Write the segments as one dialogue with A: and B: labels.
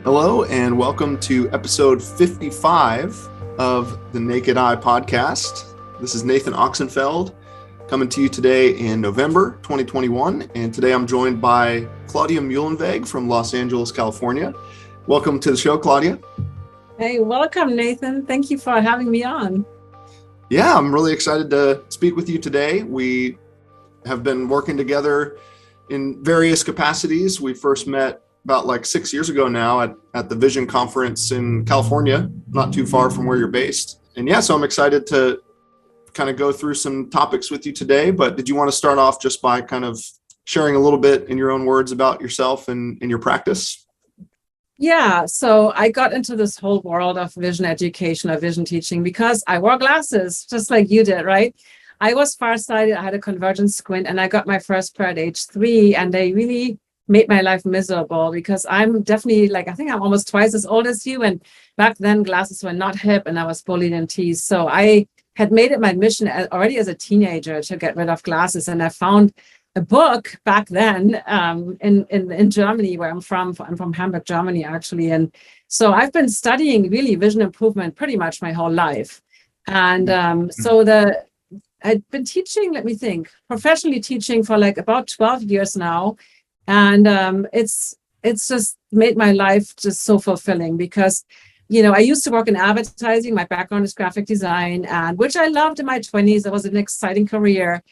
A: Hello, and welcome to episode 55 of the Naked Eye podcast. This is Nathan Oxenfeld coming to you today in November 2021. And today I'm joined by Claudia Muehlenweg from Los Angeles, California. Welcome to the show, Claudia.
B: Hey, welcome, Nathan. Thank you for having me on.
A: Yeah, I'm really excited to speak with you today. We have been working together in various capacities. We first met about 6 years ago now at the Vision Conference in California, not too far from where you're based. And yeah, so I'm excited to kind of go through some topics with you today. But did you want to start off just by kind of sharing a little bit in your own words about yourself and your practice?
B: Yeah, so I got into this whole world of vision education or vision teaching because I wore glasses, just like you did, right? I was farsighted, I had a convergent squint, and I got my first pair at age 3, and they really made my life miserable because I'm definitely I think I'm almost twice as old as you, and back then glasses were not hip and I was bullied and teased. So I had made it my mission already as a teenager to get rid of glasses, and I found a book back then in Germany, where I'm from. I'm from Hamburg, Germany, actually. And so I've been studying really vision improvement pretty much my whole life. And I'd been teaching, let me think, professionally teaching for about 12 years now. And it's just made my life just so fulfilling because, I used to work in advertising. My background is graphic design, and which I loved in my 20s. It was an exciting career.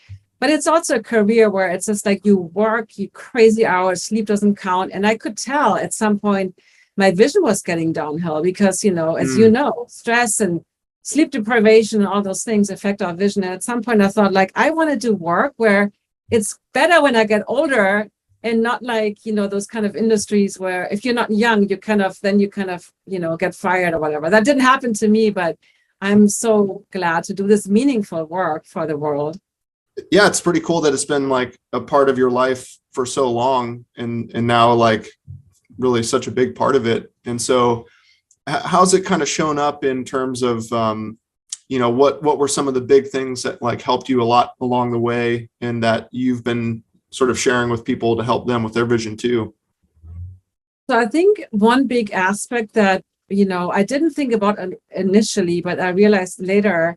B: But it's also a career where it's just you work, you crazy hours, sleep doesn't count. And I could tell at some point my vision was getting downhill because, as you know, stress and sleep deprivation and all those things affect our vision. And at some point I thought I want to do work where it's better when I get older and not those kind of industries where if you're not young, you kind of get fired or whatever. That didn't happen to me, but I'm so glad to do this meaningful work for the world.
A: Yeah, it's pretty cool that it's been a part of your life for so long and now really such a big part of it. And so how's it kind of shown up in terms of, what were some of the big things that helped you a lot along the way and that you've been sort of sharing with people to help them with their vision too?
B: So I think one big aspect that, I didn't think about initially, but I realized later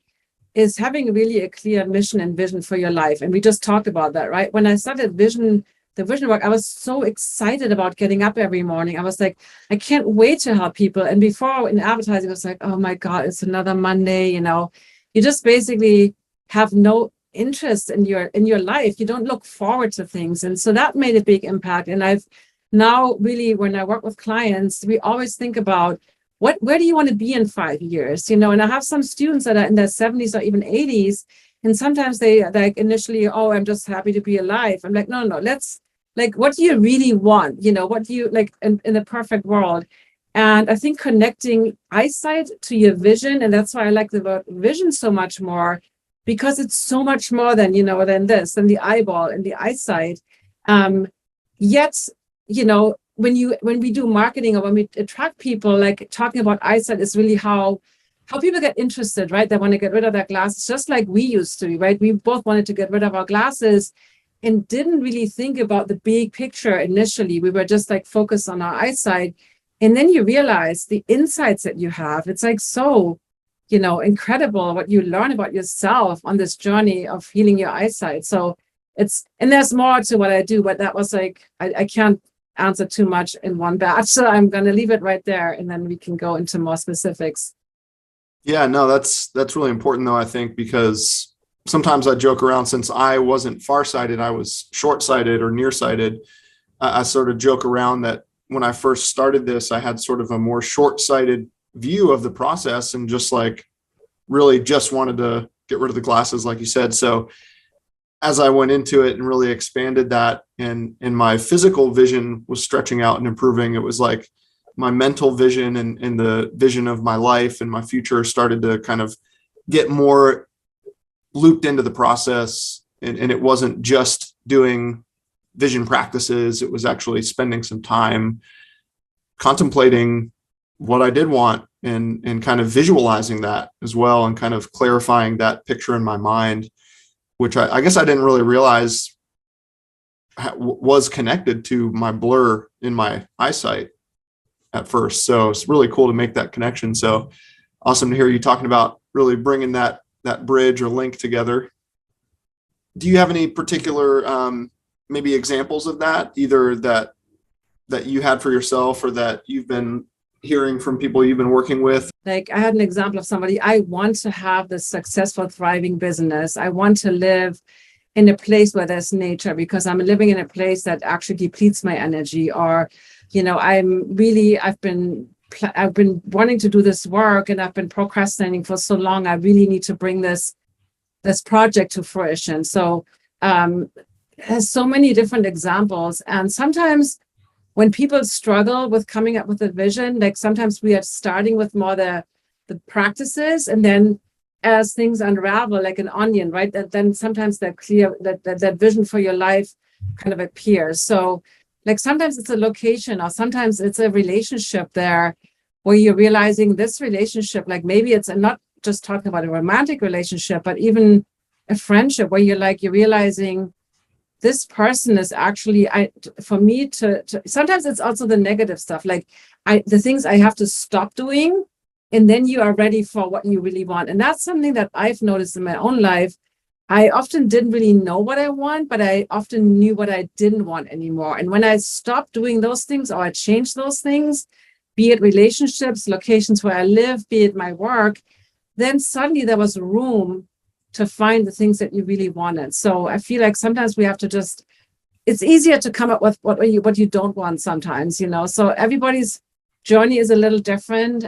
B: is having really a clear mission and vision for your life. And we just talked about that, right? When I started the vision work, I was so excited about getting up every morning. I was I can't wait to help people. And before in advertising, I was oh my God, it's another Monday. You just basically have no interest in your life. You don't look forward to things. And so that made a big impact. And I've now really, when I work with clients, we always think about where do you want to be in 5 years? And I have some students that are in their 70s or even 80s. And sometimes they initially, I'm just happy to be alive. I'm no, let's what do you really want? What do you in the perfect world? And I think connecting eyesight to your vision. And that's why I like the word vision so much more, because it's so much more than, than the eyeball and the eyesight. Yet, when we do marketing or when we attract people, talking about eyesight is really how people get interested, right? They want to get rid of their glasses, just like we used to, right? We both wanted to get rid of our glasses and didn't really think about the big picture initially. We were just focused on our eyesight. And then you realize the insights that you have. It's so, incredible what you learn about yourself on this journey of healing your eyesight. So and there's more to what I do, but that was I can't answer too much in one batch. So I'm going to leave it right there, and then we can go into more specifics.
A: Yeah, no, that's really important though, I think, because sometimes I joke around, since I wasn't farsighted, I was short-sighted or nearsighted. I sort of joke around that when I first started this, I had sort of a more short-sighted view of the process and just really just wanted to get rid of the glasses, like you said. So as I went into it and really expanded that, and my physical vision was stretching out and improving, it was my mental vision and the vision of my life and my future started to kind of get more looped into the process. And it wasn't just doing vision practices. It was actually spending some time contemplating what I did want and kind of visualizing that as well, and kind of clarifying that picture in my mind, which I guess I didn't really realize was connected to my blur in my eyesight at first. So it's really cool to make that connection. So awesome to hear you talking about really bringing that bridge or link together. Do you have any particular maybe examples of that, either that you had for yourself or that you've been hearing from people you've been working with?
B: Like I had an example of somebody, I want to have this successful, thriving business. I want to live in a place where there's nature because I'm living in a place that actually depletes my energy. Or, I've been wanting to do this work and I've been procrastinating for so long. I really need to bring this project to fruition. So there's so many different examples. And sometimes when people struggle with coming up with a vision, like sometimes we are starting with more the practices, and then as things unravel like an onion, right? Then sometimes that vision for your life kind of appears. So like sometimes it's a location or sometimes it's a relationship there where you're realizing this relationship, like maybe it's not just talking about a romantic relationship, but even a friendship where you're realizing this person is actually, for me to sometimes it's also the negative stuff, like the things I have to stop doing, and then you are ready for what you really want. And that's something that I've noticed in my own life. I often didn't really know what I want, but I often knew what I didn't want anymore. And when I stopped doing those things or I changed those things, be it relationships, locations where I live, be it my work, then suddenly there was room to find the things that you really wanted. So I feel like sometimes we have to it's easier to come up with what you don't want sometimes, So everybody's journey is a little different.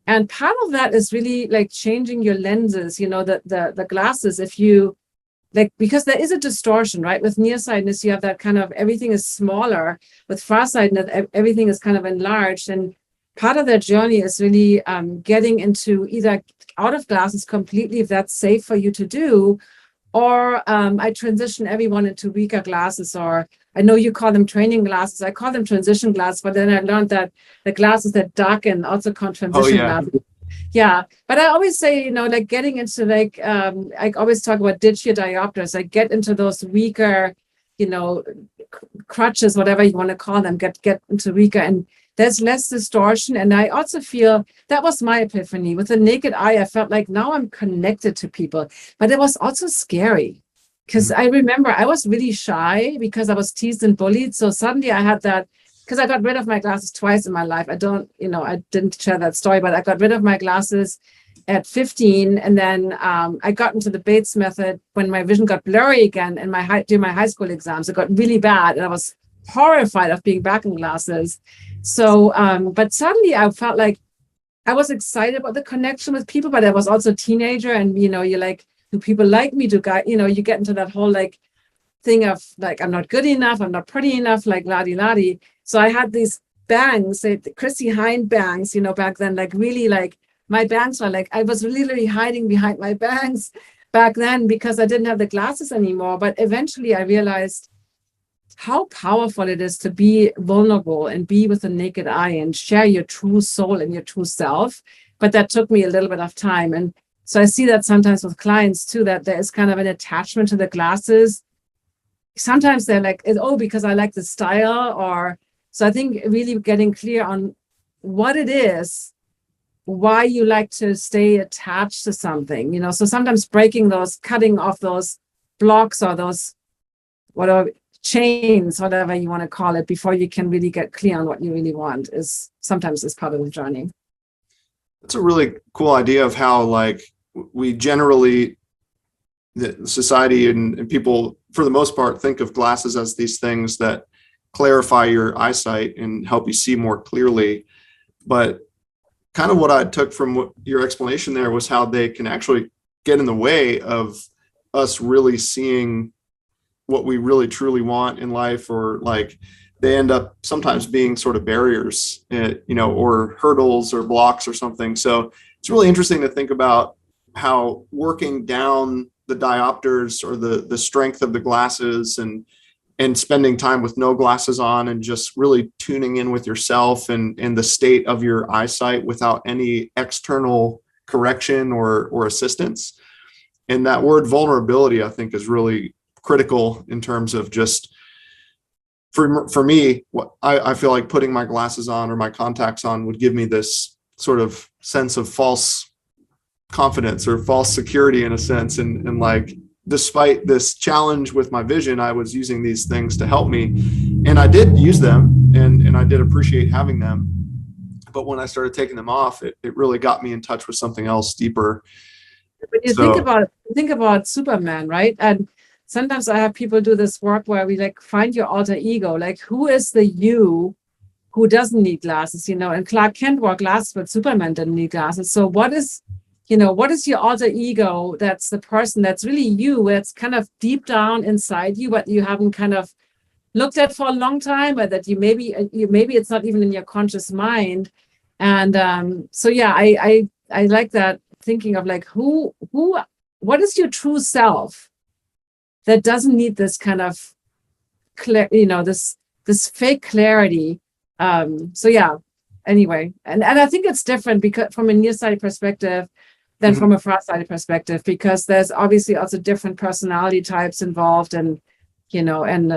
B: And part of that is really like changing your lenses, the glasses, if you because there is a distortion, right? With nearsightedness, you have that kind of everything is smaller. With farsightedness, everything is kind of enlarged. And part of that journey is really getting into either out of glasses completely, if that's safe for you to do, or I transition everyone into weaker glasses, or I know you call them training glasses. I call them transition glasses, but then I learned that the glasses that darken also call transition glasses. Yeah, but I always say, getting into I always talk about ditch your diopters, get into those weaker, crutches, whatever you want to call them, get into weaker, and there's less distortion. And I also feel that was my epiphany. With the naked eye, I felt like now I'm connected to people, but it was also scary because I remember I was really shy because I was teased and bullied. So suddenly I had that, because I got rid of my glasses twice in my life. I didn't share that story, but I got rid of my glasses at 15. And then I got into the Bates method when my vision got blurry again and during my high school exams. It got really bad. And I was horrified of being back in glasses. So, but suddenly I felt like I was excited about the connection with people, but I was also a teenager. And, you're like, do people like me? You get into that whole thing of I'm not good enough, I'm not pretty enough, la-di. So I had these bangs, Chrissy Hind bangs, back then, really my bangs were I was literally hiding behind my bangs back then because I didn't have the glasses anymore. But eventually I realized how powerful it is to be vulnerable and be with the naked eye and share your true soul and your true self. But that took me a little bit of time. And so I see that sometimes with clients too, that there is kind of an attachment to the glasses. Sometimes they're because I like the style, or so I think really getting clear on what it is, why you like to stay attached to something, so sometimes cutting off those blocks or those whatever chains, whatever you want to call it, before you can really get clear on what you really want is part of the journey.
A: That's a really cool idea of how we generally, the society and people for the most part think of glasses as these things that clarify your eyesight and help you see more clearly. But kind of what I took from your explanation there was how they can actually get in the way of us really seeing what we really truly want in life, or they end up sometimes being sort of barriers, or hurdles or blocks or something. So it's really interesting to think about how working down the diopters or the strength of the glasses and spending time with no glasses on and just really tuning in with yourself and the state of your eyesight without any external correction or assistance. And that word vulnerability, I think, is really critical in terms of just for me, what I feel like putting my glasses on or my contacts on would give me this sort of sense of false confidence or false security in a sense. And like, despite this challenge with my vision, I was using these things to help me, and I did use them, and I did appreciate having them. But when I started taking them off, it really got me in touch with something else deeper.
B: When you think about Superman, right? And sometimes I have people do this work where we like find your alter ego, like who is the you who doesn't need glasses, and Clark Kent wore glasses, but Superman didn't need glasses. So what is your alter ego? That's the person that's really you, it's kind of deep down inside you, but you haven't kind of looked at for a long time, or that you maybe it's not even in your conscious mind. And so yeah, I like that thinking of like what is your true self that doesn't need this kind of this fake clarity. So yeah, anyway, and I think it's different because from a nearsighted perspective than from a farsighted perspective, because there's obviously also different personality types involved, and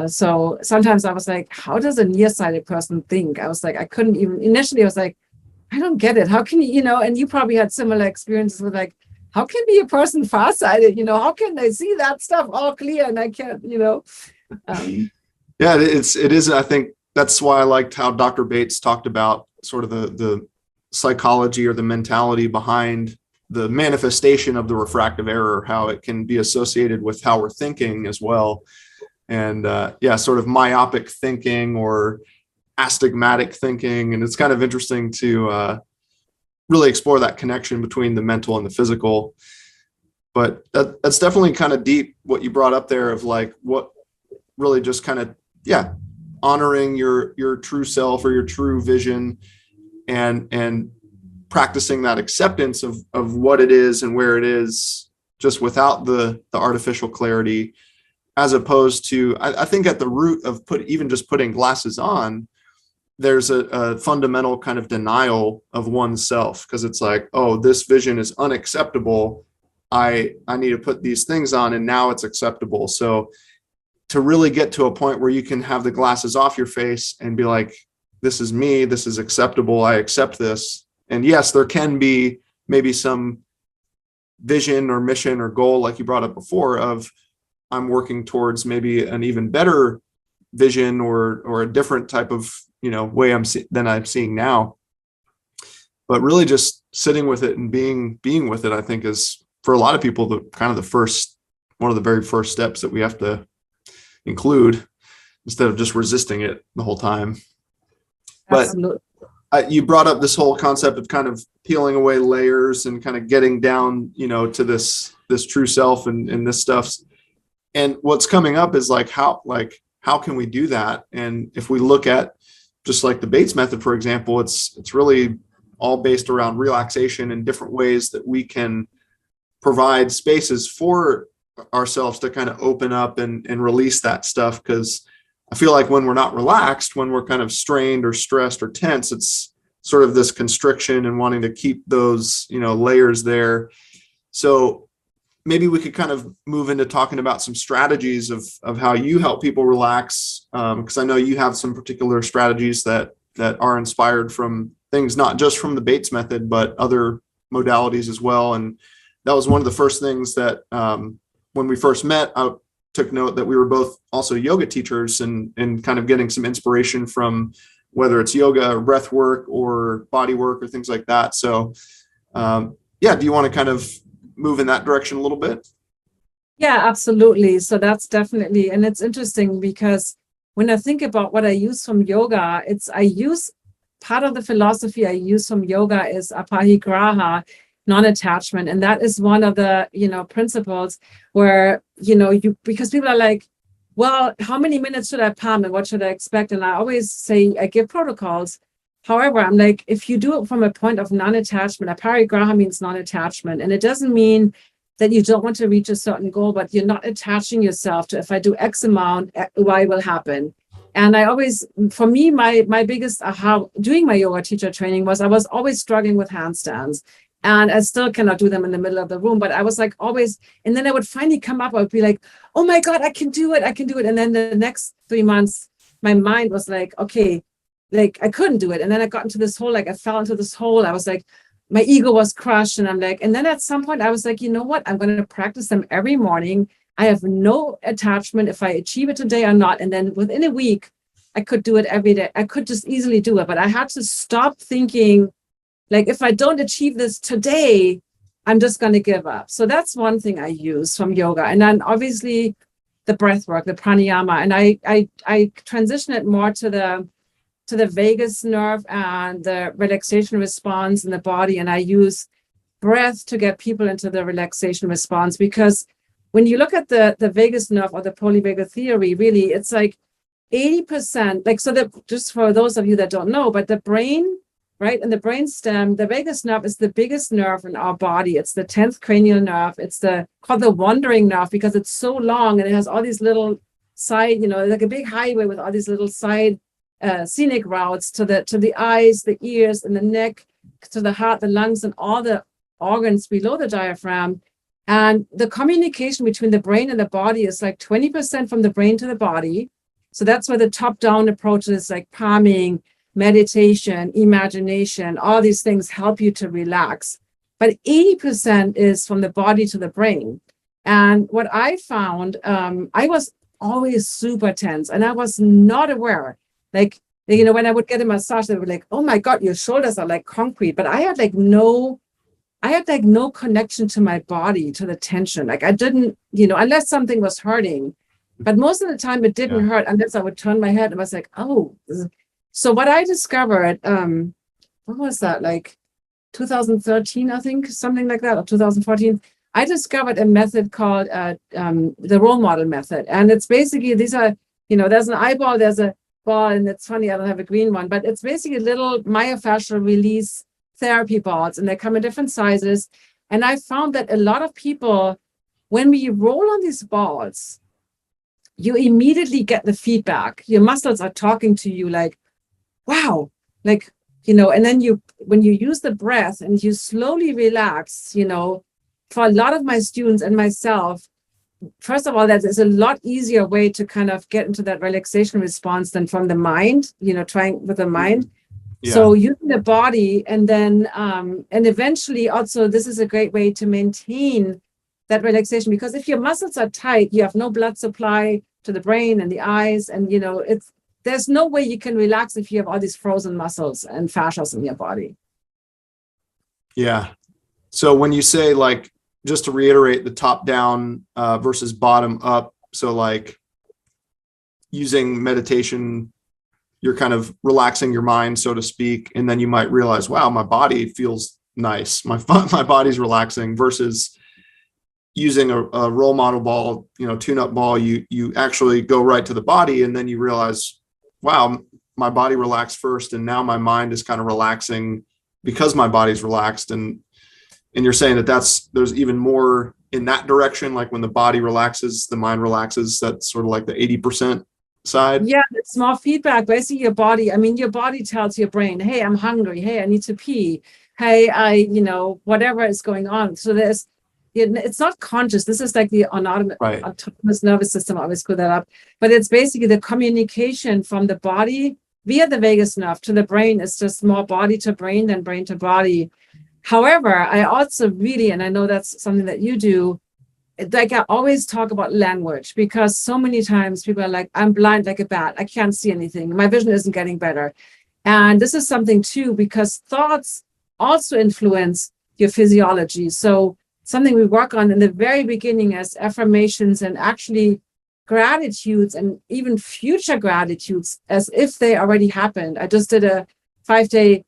B: so sometimes I was like, how does a nearsighted person think? I was like, I couldn't even initially. I was like, I don't get it. How can you, and you probably had similar experiences with like, how can be a person farsighted? How can they see that stuff all clear and I can't,
A: Yeah, it is. I think that's why I liked how Dr. Bates talked about sort of the psychology or the mentality behind the manifestation of the refractive error, how it can be associated with how we're thinking as well. And sort of myopic thinking or astigmatic thinking. And it's kind of interesting to really explore that connection between the mental and the physical. But that's definitely kind of deep what you brought up there of like what really just kind of, honoring your true self or your true vision and practicing that acceptance of what it is and where it is, just without the artificial clarity, as opposed to, I think at the root of even just putting glasses on, there's a fundamental kind of denial of oneself, because it's like, oh, this vision is unacceptable. I need to put these things on and now it's acceptable. So to really get to a point where you can have the glasses off your face and be like, this is me, this is acceptable, I accept this. And yes, there can be maybe some vision or mission or goal, like you brought up before, of I'm working towards maybe an even better vision or a different type of way than I'm seeing now. But really just sitting with it and being with it, I think, is for a lot of people one of the very first steps that we have to include, instead of just resisting it the whole time.
B: Absolutely.
A: But you brought up this whole concept of kind of peeling away layers and kind of getting down, to this true self and this stuff. And what's coming up is like, how can we do that? And if we look at just like the Bates method, for example, it's really all based around relaxation and different ways that we can provide spaces for ourselves to kind of open up and release that stuff. Because I feel like when we're not relaxed, when we're kind of strained or stressed or tense, it's sort of this constriction and wanting to keep those, layers there. So maybe we could kind of move into talking about some strategies of how you help people relax. Because I know you have some particular strategies that are inspired from things, not just from the Bates method, but other modalities as well. And that was one of the first things that when we first met, I took note that we were both also yoga teachers and kind of getting some inspiration from whether it's yoga or breath work or body work or things like that. So do you want to kind of move in that direction a little bit?
B: Yeah, absolutely. So that's definitely, and it's interesting because when I think about what I use from yoga, part of the philosophy I use from yoga is aparigraha, non-attachment. And that is one of the, principles where, because people are like, well, how many minutes should I palm and what should I expect? And I always say, I give protocols. However, I'm like, if you do it from a point of non-attachment, aparigraha means non-attachment. And it doesn't mean that you don't want to reach a certain goal, but you're not attaching yourself to, if I do X amount, Y will happen. And I always, for me, my biggest aha doing my yoga teacher training was I was always struggling with handstands. And I still cannot do them in the middle of the room, but I was like always, and then I would finally come up, I would be like, oh my God, I can do it. And then the next 3 months, my mind was like, okay, like I couldn't do it. And then I got into this hole, like I fell into this hole. I was like, my ego was crushed. And I'm like, and then at some point I was like, you know what? I'm going to practice them every morning. I have no attachment if I achieve it today or not. And then within a week, I could do it every day. I could just easily do it, but I had to stop thinking like, if I don't achieve this today, I'm just going to give up. So that's one thing I use from yoga. And then obviously the breath work, the pranayama. And I transition it more to the vagus nerve and the relaxation response in the body. And I use breath to get people into the relaxation response, because when you look at the vagus nerve or the polyvagal theory, really, it's like 80%, like, so that just for those of you that don't know, but the brain, right, and the brain stem, the vagus nerve is the biggest nerve in our body. It's the 10th cranial nerve. It's called the wandering nerve because it's so long and it has all these little side, like a big highway with all these little side scenic routes to the eyes, the ears, and the neck, to the heart, the lungs, and all the organs below the diaphragm. And the communication between the brain and the body is like 20% from the brain to the body. So that's where the top-down approaches like palming, meditation, imagination, all these things help you to relax. But 80% is from the body to the brain. And what I found, I was always super tense and I was not aware. Like, when I would get a massage, they were like, oh my God, your shoulders are like concrete. But I had no connection to my body, to the tension. Like I didn't, unless something was hurting. But most of the time it didn't hurt unless I would turn my head and I was like, oh. So what I discovered, what was that? Like 2013, I think, something like that, or 2014. I discovered a method called the role model method. And it's basically, these are, there's an eyeball, there's a ball, and it's funny, I don't have a green one, but it's basically little myofascial release therapy balls, and they come in different sizes. And I found that a lot of people, when we roll on these balls, you immediately get the feedback. Your muscles are talking to you like, wow, like, and then when you use the breath and you slowly relax, for a lot of my students and myself, first of all, that is a lot easier way to kind of get into that relaxation response than from the mind, trying with the mind. Yeah. So using the body, and then, and eventually also, this is a great way to maintain that relaxation, because if your muscles are tight, you have no blood supply to the brain and the eyes, and, there's no way you can relax if you have all these frozen muscles and fascias in your body.
A: Yeah. So when you say, like, just to reiterate, the top down versus bottom up, so like using meditation, you're kind of relaxing your mind, so to speak, and then you might realize, wow, my body feels nice. My body's relaxing, versus using a role model ball, tune-up ball. You actually go right to the body, and then you realize, wow, my body relaxed first, and now my mind is kind of relaxing because my body's relaxed. And you're saying there's even more in that direction, like when the body relaxes, the mind relaxes. That's sort of like the 80% side.
B: Yeah, it's more feedback. Basically, your body tells your brain, hey, I'm hungry. Hey, I need to pee. Hey, whatever is going on. So it's not conscious. This is like the autonomous nervous system. I always screw that up. But it's basically the communication from the body via the vagus nerve to the brain. It's just more body to brain than brain to body. However, I also really, and I know that's something that you do, like I always talk about language, because so many times people are like, I'm blind like a bat. I can't see anything. My vision isn't getting better. And this is something too, because thoughts also influence your physiology. So something we work on in the very beginning as affirmations and actually gratitudes, and even future gratitudes as if they already happened. I just did a 5-day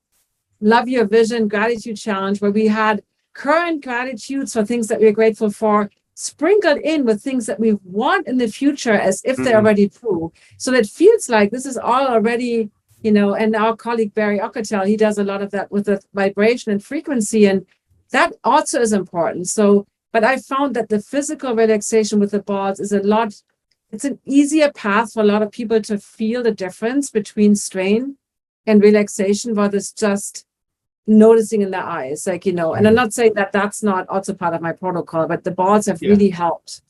B: Love Your Vision gratitude challenge where we had current gratitudes for things that we're grateful for, sprinkled in with things that we want in the future as if they're already true. So it feels like this is all already, and our colleague Barry Ockertel, he does a lot of that with the vibration and frequency, and that also is important. So, but I found that the physical relaxation with the balls is it's an easier path for a lot of people to feel the difference between strain and relaxation, versus just noticing in their eyes, and I'm not saying that that's not also part of my protocol, but the balls have really helped.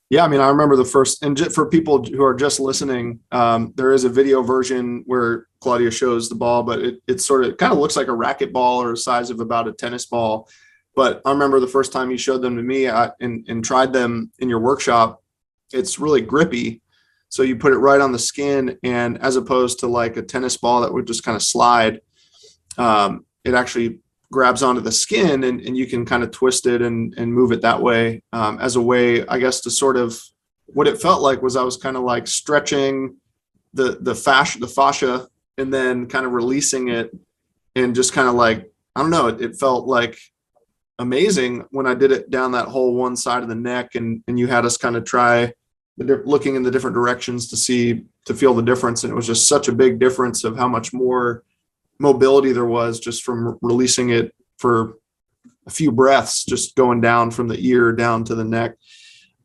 A: Yeah, I mean, I remember the first, and for people who are just listening, there is a video version where Claudia shows the ball, but it kind of looks like a racquetball or the size of about a tennis ball. But I remember the first time you showed them to me and tried them in your workshop, it's really grippy. So you put it right on the skin, and as opposed to like a tennis ball that would just kind of slide, it actually grabs onto the skin, and you can kind of twist it and move it that way, as a way, I guess, to sort of, what it felt like was I was kind of like stretching the fascia and then kind of releasing it, and just kind of like, I don't know, it felt like amazing when I did it down that whole one side of the neck, and you had us kind of try looking in the different directions to feel the difference. And it was just such a big difference of how much more mobility there was just from releasing it for a few breaths, just going down from the ear down to the neck.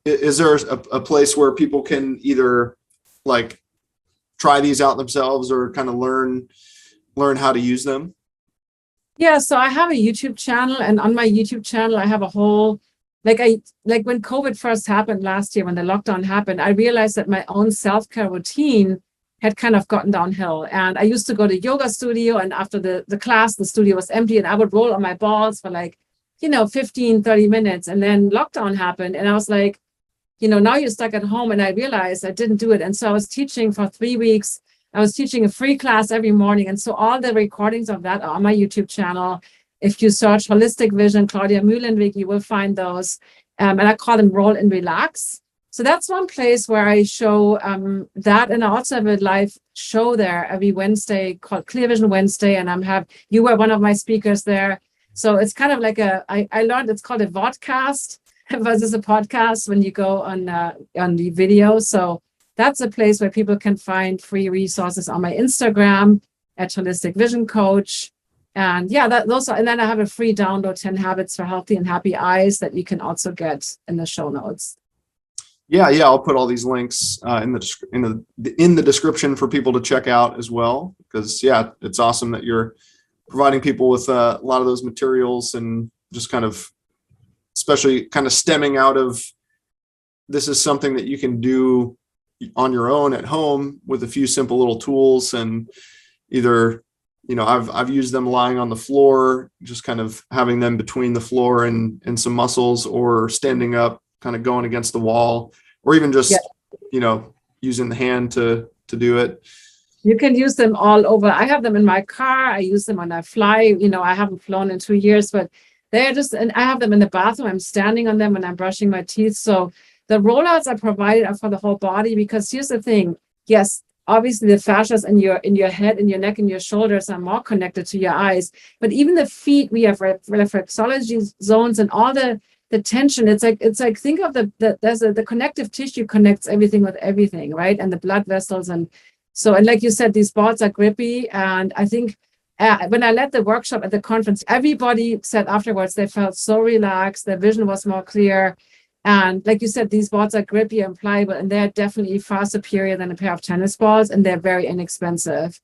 A: Is there a place where people can either like try these out themselves or kind of learn how to use them?
B: Yeah, so I have a YouTube channel, and on my YouTube channel, I have a whole, like when COVID first happened last year, when the lockdown happened, I realized that my own self-care routine had kind of gotten downhill. And I used to go to yoga studio, and after the class, the studio was empty, and I would roll on my balls for like, 15, 30 minutes. And then lockdown happened, and I was like, now you're stuck at home. And I realized I didn't do it. And so I was teaching for 3 weeks. I was teaching a free class every morning. And so all the recordings of that are on my YouTube channel. If you search Holistic Vision, Claudia Muehlenweg, you will find those. And I call them Roll and Relax. So that's one place where I show that. And I also have a live show there every Wednesday called Clear Vision Wednesday. And you were one of my speakers there. So it's kind of like I learned it's called a vodcast versus a podcast when you go on the video. So that's a place where people can find free resources on my Instagram at Holistic Vision Coach. And yeah, and then I have a free download, 10 Habits for Healthy and Happy Eyes, that you can also get in the show notes.
A: Yeah, I'll put all these links in the description for people to check out as well, because it's awesome that you're providing people with a lot of those materials, and just kind of, especially kind of stemming out of, this is something that you can do on your own at home with a few simple little tools. And either, I've used them lying on the floor, just kind of having them between the floor and some muscles, or standing up, kind of going against the wall, or even just, using the hand to do it.
B: You can use them all over. I have them in my car. I use them when I fly. I haven't flown in 2 years, but they're just, and I have them in the bathroom. I'm standing on them when I'm brushing my teeth. So the rollouts I provided are for the whole body, because here's the thing. Yes, obviously the fascias in your head, in your neck, and your shoulders are more connected to your eyes. But even the feet, we have reflexology zones, and all the tension. It's like think of the connective tissue connects everything with everything, right? And the blood vessels, and like you said, these balls are grippy. And I think when I led the workshop at the conference, everybody said afterwards they felt so relaxed, their vision was more clear. And like you said, these balls are grippy and pliable, and they're definitely far superior than a pair of tennis balls, and they're very inexpensive.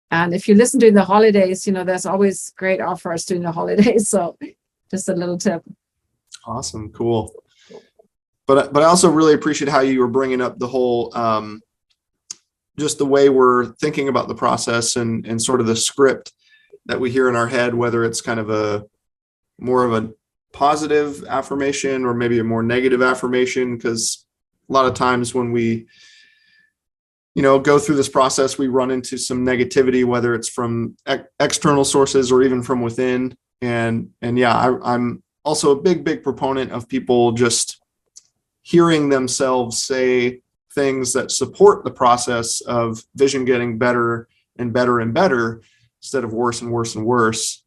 B: And if you listen during the holidays, there's always great offers during the holidays. So just a little tip.
A: Awesome. Cool. But I also really appreciate how you were bringing up the whole, just the way we're thinking about the process, and sort of the script that we hear in our head, whether it's kind of more of a positive affirmation or maybe a more negative affirmation. Because a lot of times when we, go through this process, we run into some negativity, whether it's from external sources or even from within. And I'm also a big proponent of people just hearing themselves say things that support the process of vision getting better and better and better, instead of worse and worse and worse.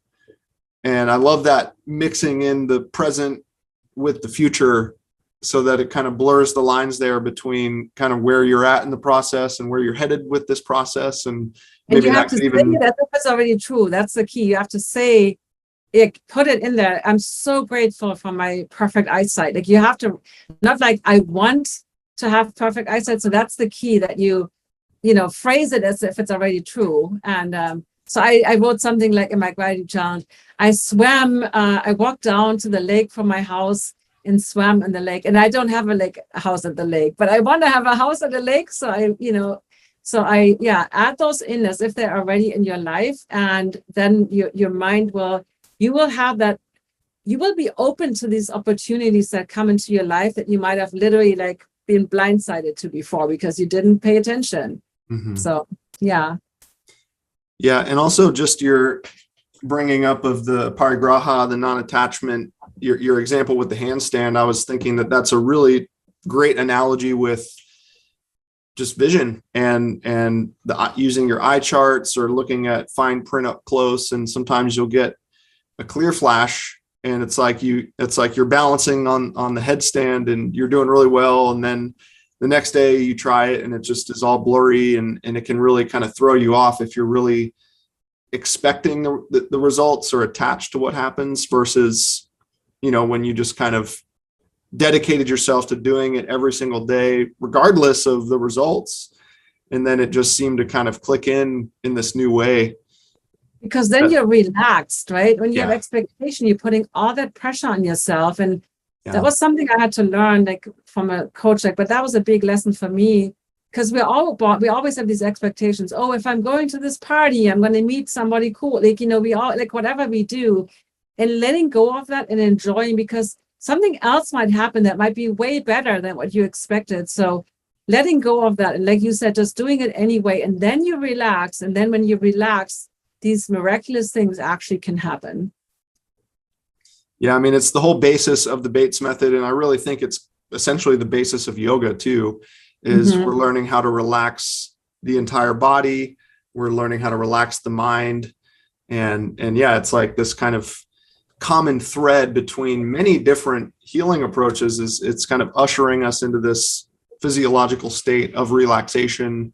A: And I love that, mixing in the present with the future, so that it kind of blurs the lines there between kind of where you're at in the process and where you're headed with this process. And maybe
B: you have to say that it's already true. That's the key. You have to say it, put it in there. I'm so grateful for my perfect eyesight. Like, you have to, not like I want to have perfect eyesight. So that's the key, that you phrase it as if it's already true. And so I wrote something like in my gratitude challenge. I walked down to the lake from my house and swam in the lake. And I don't have a house at the lake, but I want to have a house at the lake. So add those in as if they're already in your life. And then your mind you will be open to these opportunities that come into your life that you might have literally been blindsided to before because you didn't pay attention.
A: Mm-hmm.
B: So, yeah.
A: Yeah. And also just your bringing up of the parigraha, the non-attachment, your example with the handstand, I was thinking that that's a really great analogy with just vision and using your eye charts or looking at fine print up close. And sometimes you'll get a clear flash and it's like you're balancing on the headstand and you're doing really well. And then the next day you try it and it just is all blurry and it can really kind of throw you off if you're really expecting the results or attached to what happens versus, when you just kind of dedicated yourself to doing it every single day, regardless of the results. And then it just seemed to kind of click in this new way.
B: Because then you're relaxed, right? When you have expectation, you're putting all that pressure on yourself. And that was something I had to learn from a coach, but that was a big lesson for me because we always have these expectations. Oh, if I'm going to this party, I'm going to meet somebody cool. We all whatever we do and letting go of that and enjoying because something else might happen that might be way better than what you expected. So letting go of that. And like you said, just doing it anyway. And then you relax. And then when you relax, these miraculous things actually can happen.
A: Yeah, I mean, it's the whole basis of the Bates method. And I really think it's essentially the basis of yoga too, is we're learning how to relax the entire body. We're learning how to relax the mind. And yeah, it's like this kind of common thread between many different healing approaches is it's kind of ushering us into this physiological state of relaxation,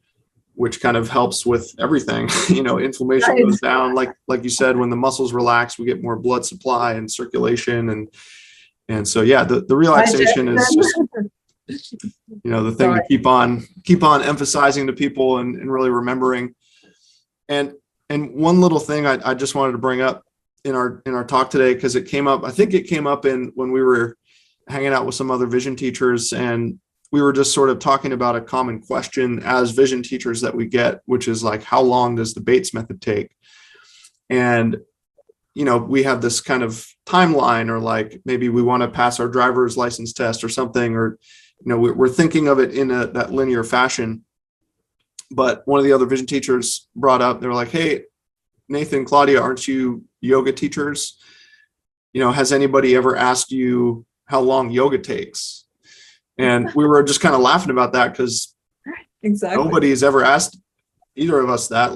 A: which kind of helps with everything. Inflammation goes down, like you said, when the muscles relax, we get more blood supply and circulation. And so, yeah, the relaxation is just, the thing to keep on emphasizing to people and really remembering. And one little thing I just wanted to bring up in our talk today, because it came up when we were hanging out with some other vision teachers, and we were just sort of talking about a common question as vision teachers that we get, which is how long does the Bates method take? And, we have this kind of timeline, or maybe we want to pass our driver's license test or something, or, we're thinking of it in that linear fashion. But one of the other vision teachers brought up, they were like, hey, Nathan, Claudia, aren't you yoga teachers? Has anybody ever asked you how long yoga takes? And we were just kind of laughing about that because nobody's ever asked either of us that.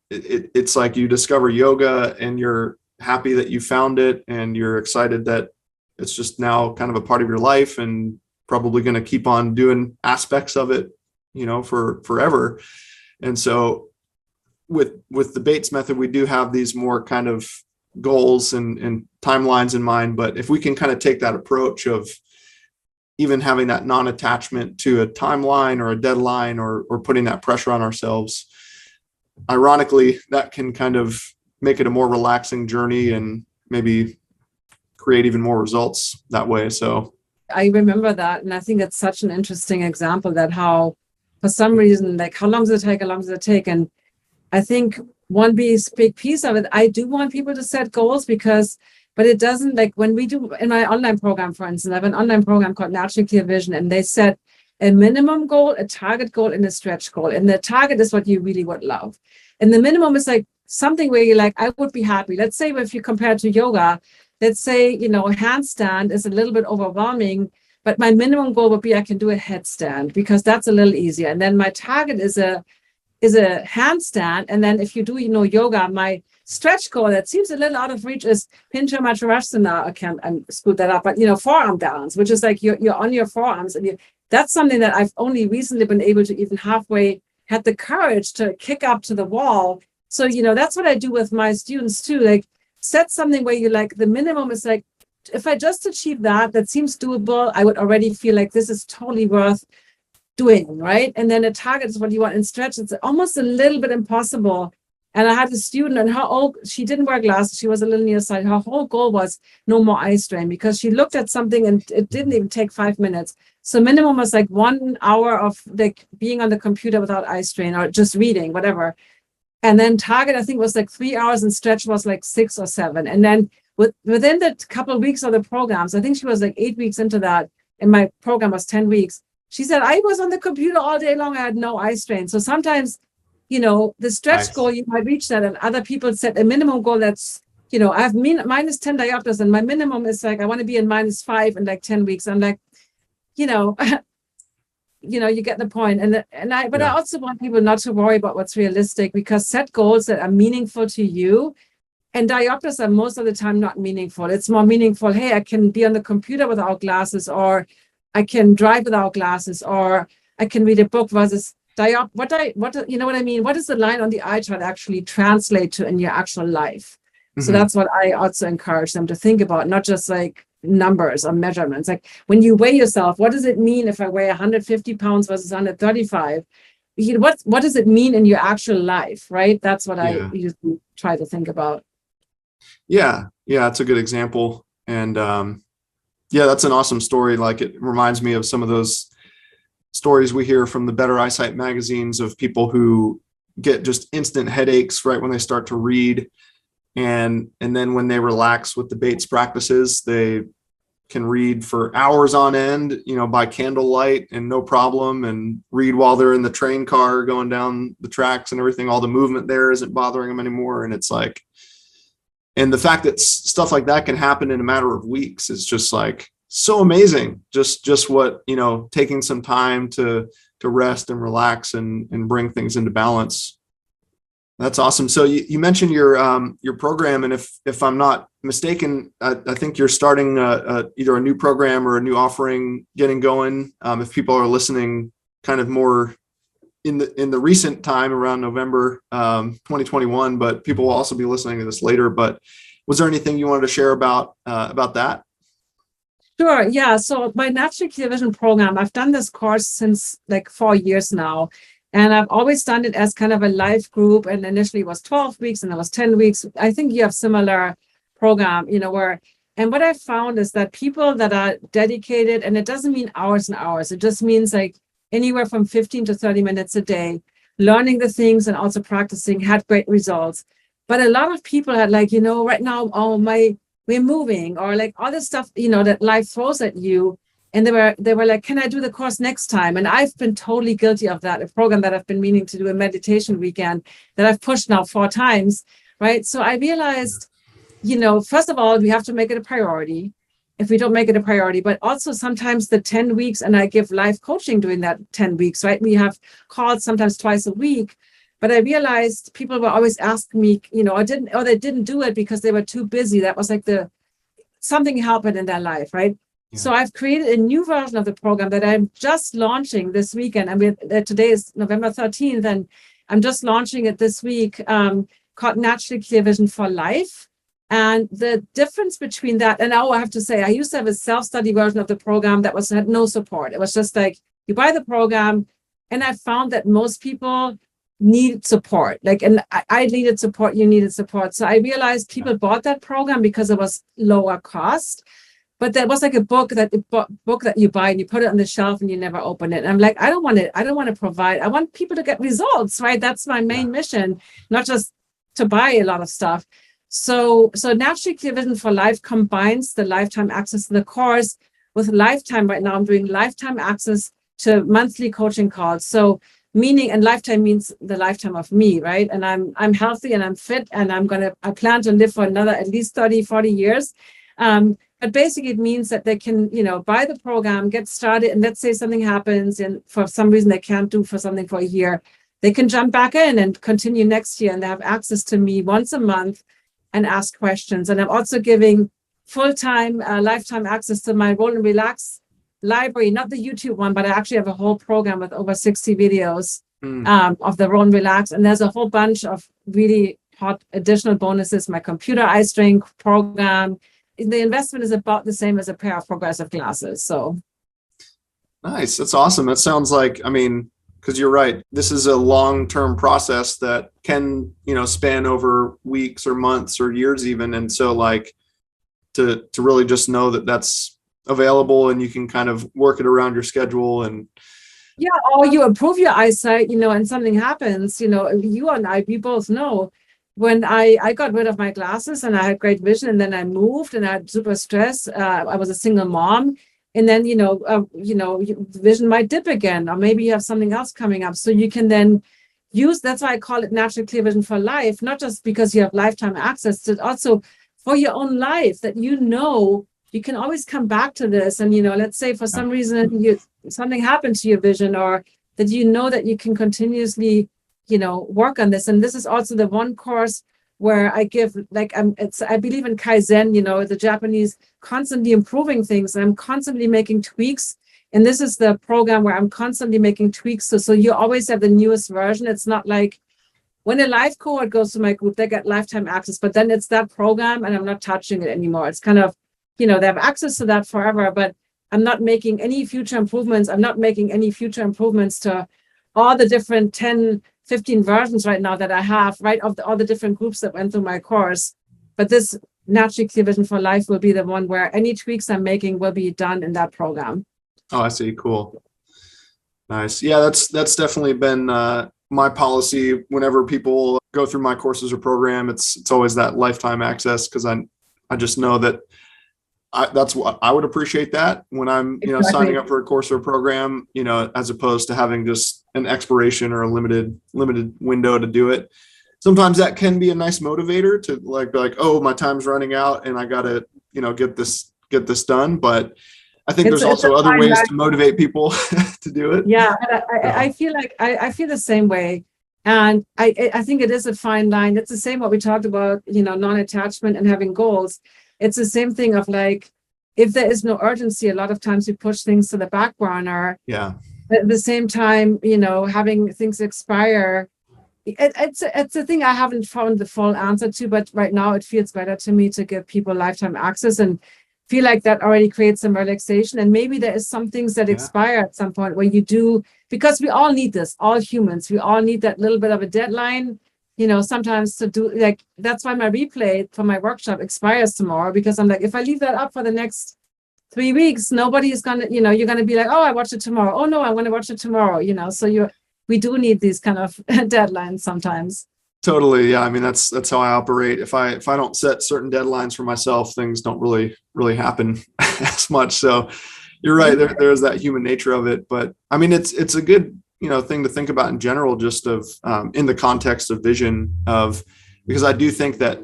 A: It's like you discover yoga and you're happy that you found it and you're excited that it's just now kind of a part of your life and probably going to keep on doing aspects of it, for forever. And so with the Bates method, we do have these more kind of goals and timelines in mind. But if we can kind of take that approach of even having that non-attachment to a timeline or a deadline or putting that pressure on ourselves, ironically, that can kind of make it a more relaxing journey and maybe create even more results that way. So
B: I remember that. And I think it's such an interesting example that how, for some reason, how long does it take? And I think one big piece of it, I do want people to set goals but it doesn't, when we do in my online program, for instance, I have an online program called Naturally Clear Vision, and they set a minimum goal, a target goal, and a stretch goal. And the target is what you really would love. And the minimum is something where you're I would be happy. Let's say if you compare it to yoga, let's say, a handstand is a little bit overwhelming, but my minimum goal would be I can do a headstand because that's a little easier. And then my target is a handstand. And then if you do, yoga, my stretch goal that seems a little out of reach is Pincha Matrasana. I screwed that up, but forearm balance, which is you're on your forearms, and that's something that I've only recently been able to even halfway had the courage to kick up to the wall. So that's what I do with my students too. Set something where you the minimum is if I just achieve that seems doable, I would already feel this is totally worth doing, right? And then a target is what you want. And stretch, it's almost a little bit impossible And I had a student, and she didn't wear glasses. She was a little nearsighted. Her whole goal was no more eye strain, because she looked at something and it didn't even take 5 minutes. So minimum was like 1 hour of like being on the computer without eye strain, or just reading, whatever. And then target, I think, was like 3 hours, and stretch was like 6 or 7. And then within the couple of weeks of the programs, I think she was like 8 weeks into that, and my program was 10 weeks. She said, I was on the computer all day long. I had no eye strain. So sometimes, the stretch goal, you might reach that. And other people set a minimum goal that's, I have minus 10 diopters, and my minimum is like, I want to be in -5 in like 10 weeks. I'm like, you get the point. But I also want people not to worry about what's realistic, because set goals that are meaningful to you. And diopters are most of the time not meaningful. It's more meaningful, hey, I can be on the computer without glasses, or I can drive without glasses, or I can read a book, versus you know what I mean? What does the line on the eye chart actually translate to in your actual life? Mm-hmm. So that's what I also encourage them to think about, not just like numbers or measurements. Like when you weigh yourself, what does it mean if I weigh 150 pounds versus 135? What does it mean in your actual life, right? That's what I usually try to think about.
A: Yeah, it's a good example. And that's an awesome story. Like, it reminds me of some of those stories we hear from the Better Eyesight magazines of people who get just instant headaches right when they start to read. And then when they relax with the Bates practices, they can read for hours on end, by candlelight and no problem, and read while they're in the train car going down the tracks and everything. All the movement there isn't bothering them anymore. And it's like, and the fact that stuff like that can happen in a matter of weeks is just like so amazing. Just what, taking some time to rest and relax and bring things into balance. That's awesome. So you mentioned your program, and if I'm not mistaken, I think you're starting either a new program or a new offering getting going. If people are listening kind of more in the recent time around November 2021, but people will also be listening to this later. But was there anything you wanted to share about that?
B: Sure. Yeah. So my Naturally Clear Vision program, I've done this course since like 4 years now. And I've always done it as kind of a live group. And initially it was 12 weeks and it was 10 weeks. I think you have similar program, and what I found is that people that are dedicated, and it doesn't mean hours and hours, it just means like anywhere from 15 to 30 minutes a day, learning the things and also practicing, had great results. But a lot of people had like, right now, we're moving, or like all this stuff, that life throws at you. And they were like, can I do the course next time? And I've been totally guilty of that. A program that I've been meaning to do, a meditation weekend, that I've pushed now 4 times, right? So I realized, first of all, we have to make it a priority. If we don't make it a priority, but also sometimes the 10 weeks, and I give live coaching during that 10 weeks, right? We have calls sometimes twice a week. But I realized people were always asking me, or they didn't do it because they were too busy. That was like something happened in their life, right? Yeah. So I've created a new version of the program that I'm just launching this weekend. And today is November 13th, and I'm just launching it this week, called Naturally Clear Vision for Life. And the difference between that, and I have to say, I used to have a self-study version of the program that had no support. It was just like, you buy the program, and I found that most people need support. And I needed support, you needed support. So I realized people bought that program because it was lower cost. But there was like a book that you buy and you put it on the shelf and you never open it. And I'm like, I don't want to provide. I want people to get results, right? That's my main mission, not just to buy a lot of stuff. So Naturally Clear Vision for Life combines the lifetime access to the course with lifetime. Right now, I'm doing lifetime access to monthly coaching calls. So meaning, and lifetime means the lifetime of me, right? And I'm healthy and I'm fit, and I plan to live for another at least 30, 40 years. But basically, it means that they can, buy the program, get started, and let's say something happens, and for some reason they can't do for something for a year, they can jump back in and continue next year, and they have access to me once a month and ask questions. And I'm also giving full-time, lifetime access to my Roll and Relax library, not the YouTube one, but I actually have a whole program with over 60 videos of the Roll and Relax, and there's a whole bunch of really hot additional bonuses. My computer eye strain program. The investment is about the same as a pair of progressive glasses. So
A: nice. That's awesome. That sounds like, because you're right. This is a long-term process that can, span over weeks or months or years even. And so like to really just know that that's available and you can kind of work it around your schedule. And
B: yeah, or you improve your eyesight, and something happens, you and I, we both know when I got rid of my glasses and I had great vision, and then I moved and I had super stress. I was a single mom. And then, vision might dip again, or maybe you have something else coming up. So you can then use, that's why I call it natural clear vision for life, not just because you have lifetime access, but also for your own life, that you can always come back to this. And, let's say for some reason something happened to your vision, or that that you can continuously, work on this. And this is also the one course where I give, like, I believe in Kaizen, the Japanese, constantly improving things. And I'm constantly making tweaks. And this is the program where I'm constantly making tweaks. So you always have the newest version. It's not like when a live cohort goes to my group, they get lifetime access, but then it's that program and I'm not touching it anymore. It's kind of, they have access to that forever, but I'm not making any future improvements. I'm not making any future improvements to all the different 10, 15 versions right now that I have, right, of all the different groups that went through my course. But this Naturally Clear Vision for Life will be the one where any tweaks I'm making will be done in that program.
A: Oh, I see. Cool. Nice. Yeah, that's definitely been my policy whenever people go through my courses or program. It's always that lifetime access, because I just know that that's what I would appreciate that when I'm,
B: Exactly.
A: signing up for a course or a program, as opposed to having just an expiration or a limited window to do it. Sometimes that can be a nice motivator to be like, oh, my time's running out and I gotta, get this done. But I think there's also other ways to motivate people to do it.
B: Yeah, I feel like I feel the same way. And I think it is a fine line. It's the same what we talked about, non-attachment and having goals. It's the same thing of like, if there is no urgency, a lot of times we push things to the back burner.
A: Yeah.
B: At the same time, having things expire. It's a thing I haven't found the full answer to, but right now it feels better to me to give people lifetime access and feel like that already creates some relaxation. And maybe there is some things that expire at some point where you do, because we all need this, all humans, we all need that little bit of a deadline, sometimes to do, like, that's why my replay for my workshop expires tomorrow, because I'm like, if I leave that up for the next 3 weeks, nobody is going to, you're going to be like, oh, I watched it tomorrow. Oh no, I want to watch it tomorrow, so we do need these kind of deadlines sometimes.
A: Totally. Yeah. I mean, that's how I operate. If I don't set certain deadlines for myself, things don't really happen as much. So you're right. There's that human nature of it, but I mean, it's a good, thing to think about in general, just of, in the context of vision because I do think that,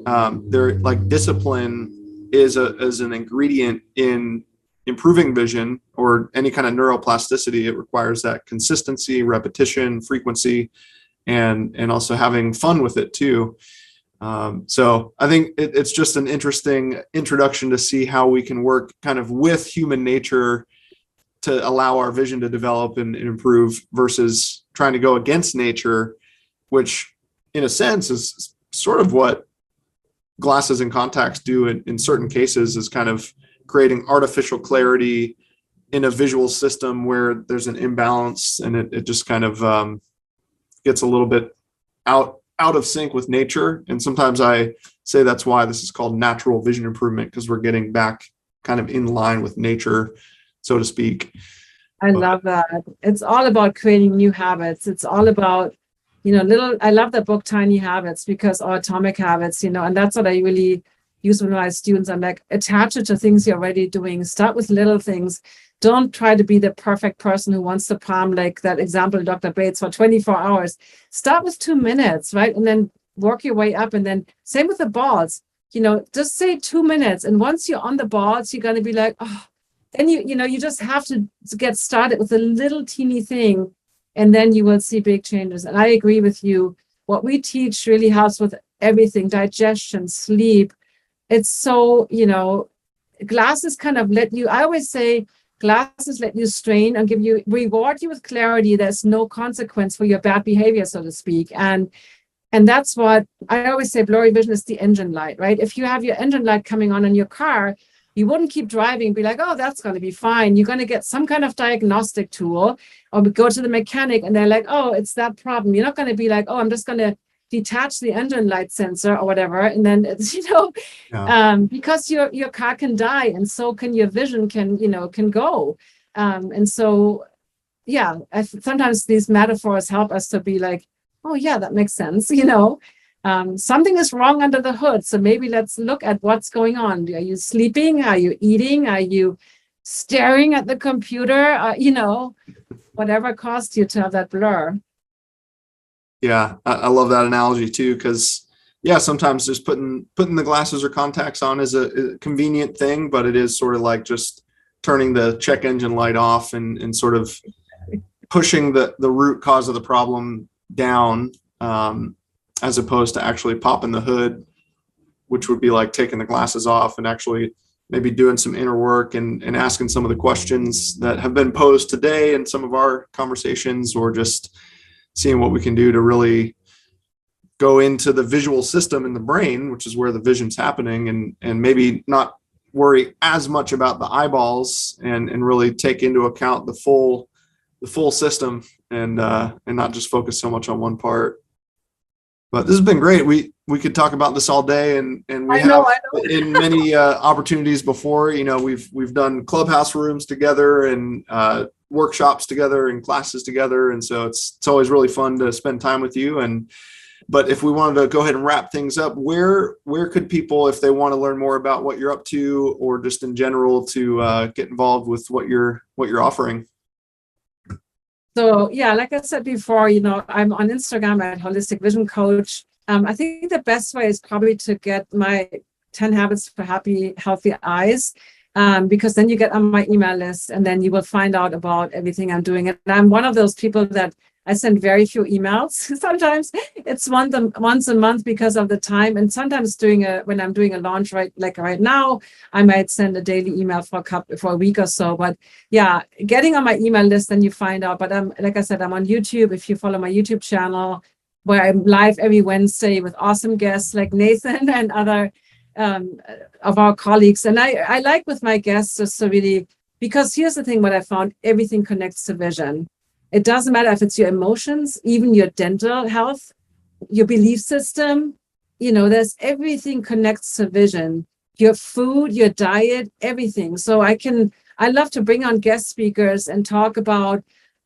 A: there, like, discipline is an ingredient in improving vision or any kind of neuroplasticity. It requires that consistency, repetition, frequency, and also having fun with it too. So I think it's just an interesting introduction to see how we can work kind of with human nature to allow our vision to develop and improve, versus trying to go against nature, which in a sense is sort of what glasses and contacts do in certain cases, is kind of creating artificial clarity in a visual system where there's an imbalance, and it just kind of gets a little bit out of sync with nature. And sometimes I say that's why this is called natural vision improvement, because we're getting back kind of in line with nature, so to speak.
B: I love that. It's all about creating new habits. It's all about, I love the book Tiny Habits, because, or Atomic Habits, and that's what I really use with my students. I'm like, attach it to things you're already doing. Start with little things. Don't try to be the perfect person who wants to palm, like that example, Dr. Bates, for 24 hours. Start with 2 minutes, right? And then work your way up. And then same with the balls, just say 2 minutes. And once you're on the balls, you're going to be like, oh, then you just have to get started with a little teeny thing. And then you will see big changes. And I agree with you. What we teach really helps with everything: digestion, sleep. It's so, glasses kind of I always say, glasses let you strain and reward you with clarity. There's no consequence for your bad behavior, so to speak. And that's what I always say, blurry vision is the engine light, right? If you have your engine light coming on in your car, You wouldn't keep driving and be like, oh, that's going to be fine. You're going to get some kind of diagnostic tool, or go to the mechanic and they're like, oh, it's that problem. You're not going to be like, oh, I'm just going to detach the engine light sensor or whatever. And then it's, because your car can die, and so can your vision can go. And so, yeah, sometimes these metaphors help us to be like, oh yeah, that makes sense. Something is wrong under the hood. So maybe let's look at what's going on. Are you sleeping? Are you eating? Are you staring at the computer? Whatever caused you to have that blur.
A: Yeah, I love that analogy too, because yeah, sometimes just putting the glasses or contacts on is a convenient thing, but it is sort of like just turning the check engine light off and sort of pushing the root cause of the problem down, as opposed to actually popping the hood, which would be like taking the glasses off and actually maybe doing some inner work and asking some of the questions that have been posed today in some of our conversations, or just seeing what we can do to really go into the visual system in the brain, which is where the vision's happening, and maybe not worry as much about the eyeballs and really take into account the full system, and not just focus so much on one part. But this has been great. We could talk about this all day, and we have in many opportunities before. We've done clubhouse rooms together and workshops together and classes together, and so it's always really fun to spend time with you. But if we wanted to go ahead and wrap things up, where could people, if they want to learn more about what you're up to, or just in general to get involved with what you're offering?
B: So yeah, like I said before, I'm on Instagram at Holistic Vision Coach. I think the best way is probably to get my 10 Habits for Happy, Healthy Eyes, because then you get on my email list, and then you will find out about everything I'm doing. And I'm one of those people that I send very few emails. Sometimes it's once a month because of the time, and sometimes when I'm doing a launch right now, I might send a daily email for a week or so. But yeah, getting on my email list, then you find out. But like I said, I'm on YouTube. If you follow my YouTube channel, where I'm live every Wednesday with awesome guests like Nathan and other of our colleagues. And I like with my guests just to really, because here's the thing, what I found, everything connects to vision. It doesn't matter if it's your emotions, even your dental health, your belief system, there's everything connects to vision, your food, your diet, everything. So I love to bring on guest speakers and talk about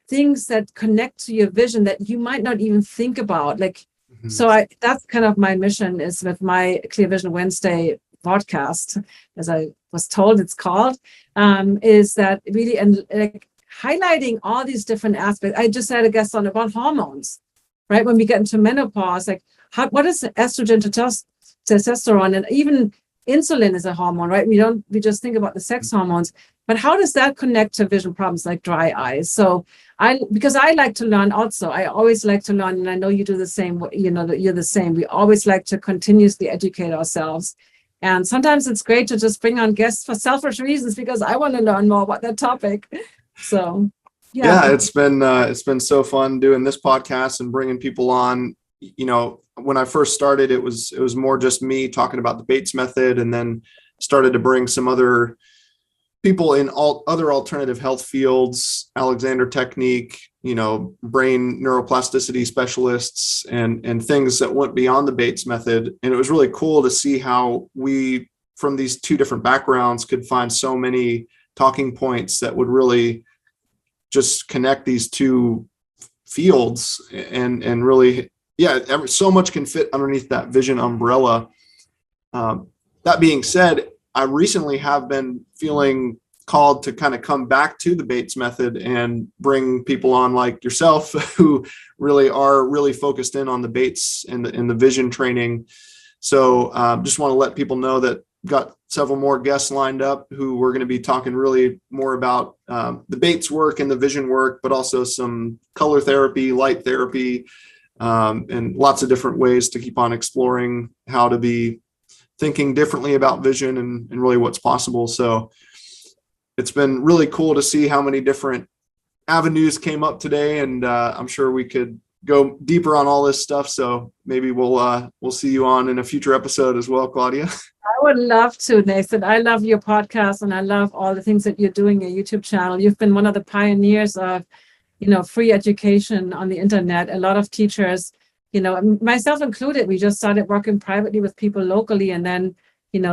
B: things that connect to your vision that you might not even think about. So that's kind of my mission is with my Clear Vision Wednesday podcast, as I was told it's called, is that really, and highlighting all these different aspects. I just had a guest on about hormones, right? When we get into menopause, what is estrogen to testosterone, and even insulin is a hormone, right? We just think about the sex hormones, but how does that connect to vision problems like dry eyes? So because I like to learn also, I always like to learn, and I know you do the same, that you're the same. We always like to continuously educate ourselves. And sometimes it's great to just bring on guests for selfish reasons, because I want to learn more about that topic. So, yeah,
A: it's been so fun doing this podcast and bringing people on. When I first started, it was more just me talking about the Bates method, and then started to bring some other people in other alternative health fields, Alexander technique, brain neuroplasticity specialists, and things that went beyond the Bates method. And it was really cool to see how we, from these two different backgrounds, could find so many talking points that would really just connect these two fields, and really, so much can fit underneath that vision umbrella. That being said, I recently have been feeling called to kind of come back to the Bates method and bring people on like yourself who are really focused in on the Bates and the vision training. So just want to let people know that got several more guests lined up who we're going to be talking really more about the Bates work and the vision work, but also some color therapy, light therapy, and lots of different ways to keep on exploring how to be thinking differently about vision and really what's possible. So it's been really cool to see how many different avenues came up today, and I'm sure we could go deeper on all this stuff. So maybe we'll see you on in a future episode as well, Claudia.
B: I would love to, Nathan. I love your podcast and I love all the things that you're doing, your YouTube channel. You've been one of the pioneers of, free education on the internet. A lot of teachers, myself included, we just started working privately with people locally. And then,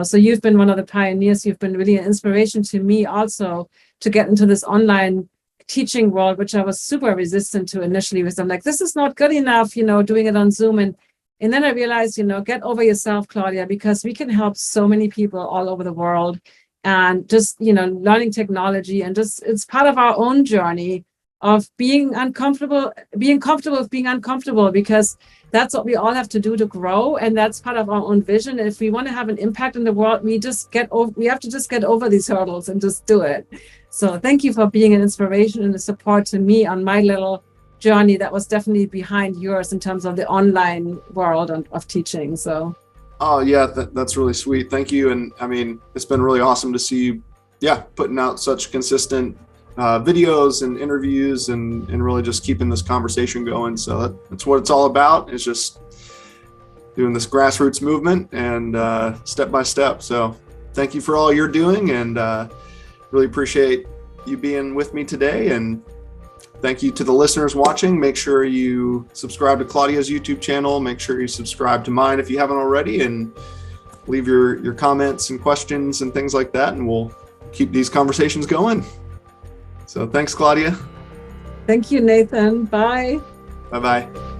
B: so you've been one of the pioneers. You've been really an inspiration to me also to get into this online teaching world, which I was super resistant to initially, because I'm like, this is not good enough, doing it on Zoom. And then I realized, get over yourself, Claudia, because we can help so many people all over the world. And just, learning technology and just, it's part of our own journey of being uncomfortable, being comfortable with being uncomfortable, because that's what we all have to do to grow. And that's part of our own vision. And if we want to have an impact in the world, we have to just get over these hurdles and just do it. So thank you for being an inspiration and a support to me on my little journey that was definitely behind yours in terms of the online world of teaching. So
A: oh yeah, that's really sweet, thank you. And I mean, it's been really awesome to see you putting out such consistent videos and interviews and really just keeping this conversation going. So that's what it's all about, is just doing this grassroots movement and step by step. So thank you for all you're doing, and really appreciate you being with me today. And thank you to the listeners watching. Make sure you subscribe to Claudia's YouTube channel. Make sure you subscribe to mine if you haven't already, and leave your comments and questions and things like that, and we'll keep these conversations going. So thanks, Claudia.
B: Thank you, Nathan. Bye.
A: Bye-bye.